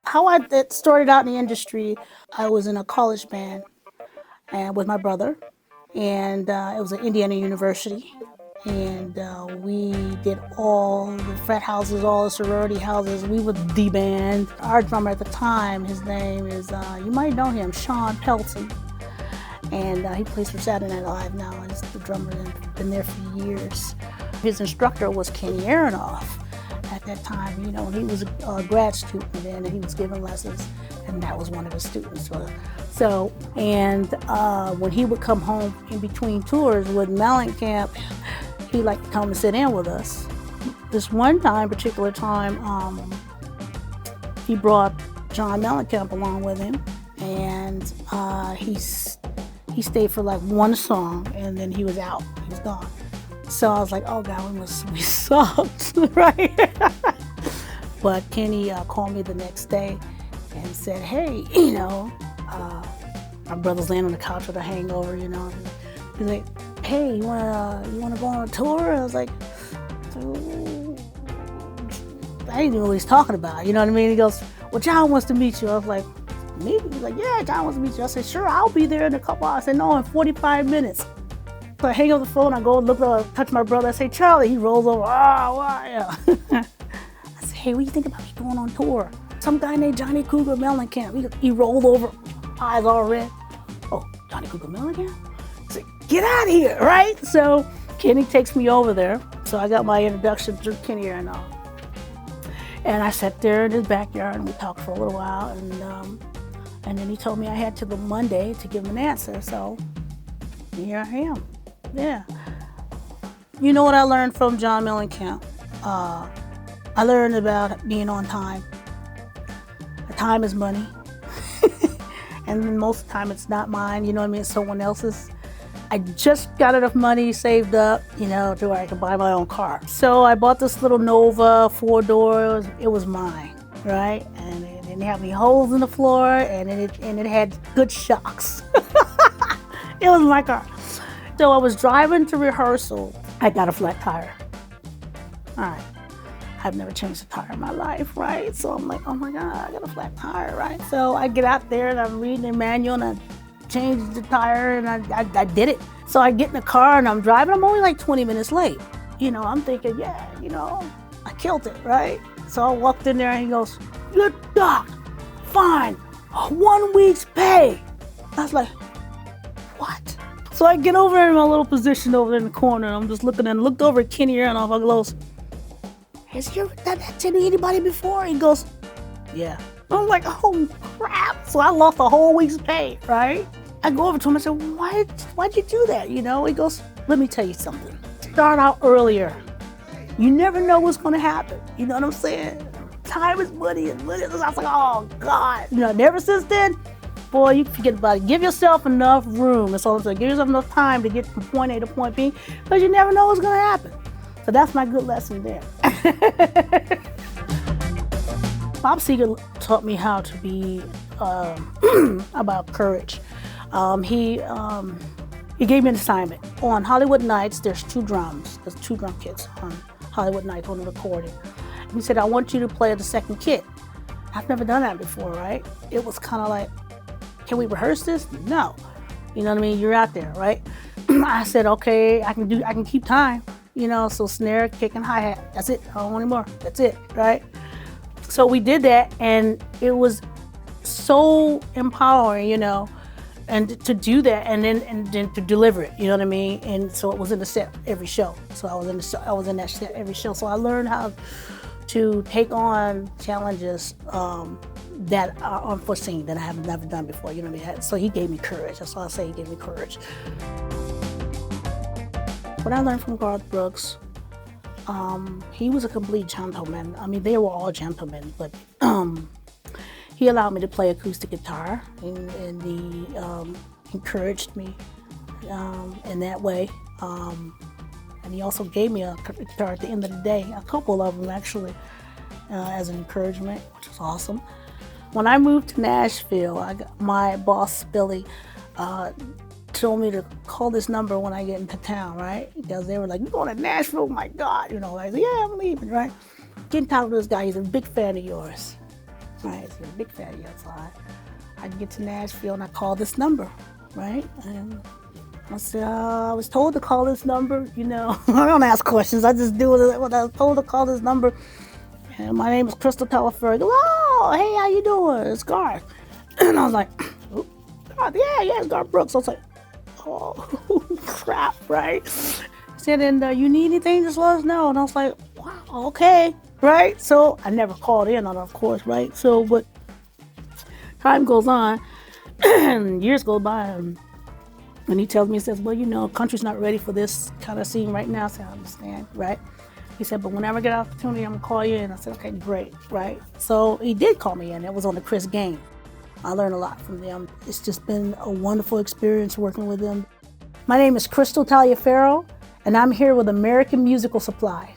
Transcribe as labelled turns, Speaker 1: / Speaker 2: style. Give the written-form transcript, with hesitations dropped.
Speaker 1: How I started out in the industry, I was in a college band and with my brother, and it was at Indiana University. And we did all the frat houses, all the sorority houses. We were the band. Our drummer at the time, his name is, you might know him, Sean Pelton. And he plays for Saturday Night Live now. He's the drummer and been there for years. His instructor was Kenny Aronoff at that time. You know, he was a grad student then, and he was giving lessons, and that was one of his students. So, and when he would come home in between tours with Mellencamp, he liked to come and sit in with us. This one particular time, he brought John Mellencamp along with him, and he stayed for like one song, and then he was out. He was gone. So I was like, oh God, we sucked, right? But Kenny called me the next day and said, hey, you know, my brother's laying on the couch with a hangover, you know. He's like, hey, you wanna go on a tour? I was like, I didn't know what he's talking about, you know what I mean? He goes, well, John wants to meet you. I was like, me? He's like, yeah, John wants to meet you. I said, sure, I'll be there in a couple hours. I said, no, in 45 minutes. So I hang up the phone, I go look, touch my brother, I say, Charlie. He rolls over, wow. I said, hey, what do you think about me going on tour? Some guy named Johnny Cougar Mellencamp. He rolled over, eyes all red. Oh, Johnny Cougar Mellencamp? I said, get out of here, right? So Kenny takes me over there. So I got my introduction through Kenny Aronoff. And I sat there in his backyard and we talked for a little while. And then he told me I had till the Monday to give him an answer. So here I am. Yeah. You know what I learned from John Mellencamp? I learned about being on time. Time is money. And most of the time it's not mine, you know what I mean? It's someone else's. I just got enough money saved up, you know, to where I could buy my own car. So I bought this little Nova 4-door. It was mine, right? And it didn't have any holes in the floor, and it had good shocks. It was my car. So I was driving to rehearsal. I got a flat tire. All right. I've never changed a tire in my life, right? So I'm like, oh my God, I got a flat tire, right? So I get out there and I'm reading the manual and I changed the tire and I did it. So I get in the car and I'm driving. I'm only like 20 minutes late. You know, I'm thinking, yeah, you know, I killed it, right? So I walked in there and he goes, good doc, fine, 1 week's pay. I was like, what? So I get over in my little position over there in the corner. And I'm just looked over at Kenny Aronoff. I goes, has you ever done that to anybody before? He goes, yeah. I'm like, oh crap. So I lost a whole week's pay, right? I go over to him and said, why'd you do that? You know, he goes, let me tell you something. Start out earlier. You never know what's gonna happen. You know what I'm saying? Time is money and money. I was like, oh God. You know, and ever since then, boy, you forget about it. Give yourself enough room. That's all I'm saying. Give yourself enough time to get from point A to point B, because you never know what's gonna happen. So that's my good lesson there. Bob Seger taught me how to be about courage. He gave me an assignment. On Hollywood Nights, there's 2 drums. There's 2 drum kits on Hollywood Nights on the recording. And he said, I want you to play the second kit. I've never done that before, right? It was kind of like, can we rehearse this? No. You know what I mean? You're out there, right? I said, okay, I can keep time. You know, so snare, kick, and hi-hat. That's it. I don't want any more. That's it, right? So we did that, and it was so empowering, you know, and to do that, and then to deliver it. You know what I mean? And so it was in the set every show. So I was in that set every show. So I learned how to take on challenges that are unforeseen, that I have never done before. You know what I mean? So he gave me courage. That's all I say. He gave me courage. What I learned from Garth Brooks, he was a complete gentleman. I mean, they were all gentlemen, but he allowed me to play acoustic guitar, and he encouraged me in that way. And he also gave me a guitar at the end of the day, a couple of them actually, as an encouragement, which was awesome. When I moved to Nashville, my boss, Billy, told me to call this number when I get into town, right? Because they were like, "You going to Nashville? Oh my God." You know, I said, "Yeah, I'm leaving," right? Getting talking to this guy, he's a big fan of yours. Right, he's a big fan of yours. So I get to Nashville and I call this number, right? And I said, I was told to call this number, you know. I don't ask questions, I just do what I was told to call this number. And my name is Crystal Taliefero. Oh, hey, how you doing? It's Garth. And I was like, oh, Garth, yeah, it's Garth Brooks. I was like, oh, crap, right? He said, and you need anything, just let us know. And I was like, wow, okay, right? So I never called in on it, of course, right? So, but time goes on, and years go by, and he tells me, he says, well, you know, country's not ready for this kind of scene right now. I said, I understand, right? He said, but whenever I get an opportunity, I'm gonna call you in. I said, okay, great, right? So he did call me in. It was on the Chris game. I learned a lot from them. It's just been a wonderful experience working with them. My name is Crystal Taliefero, and I'm here with American Musical Supply.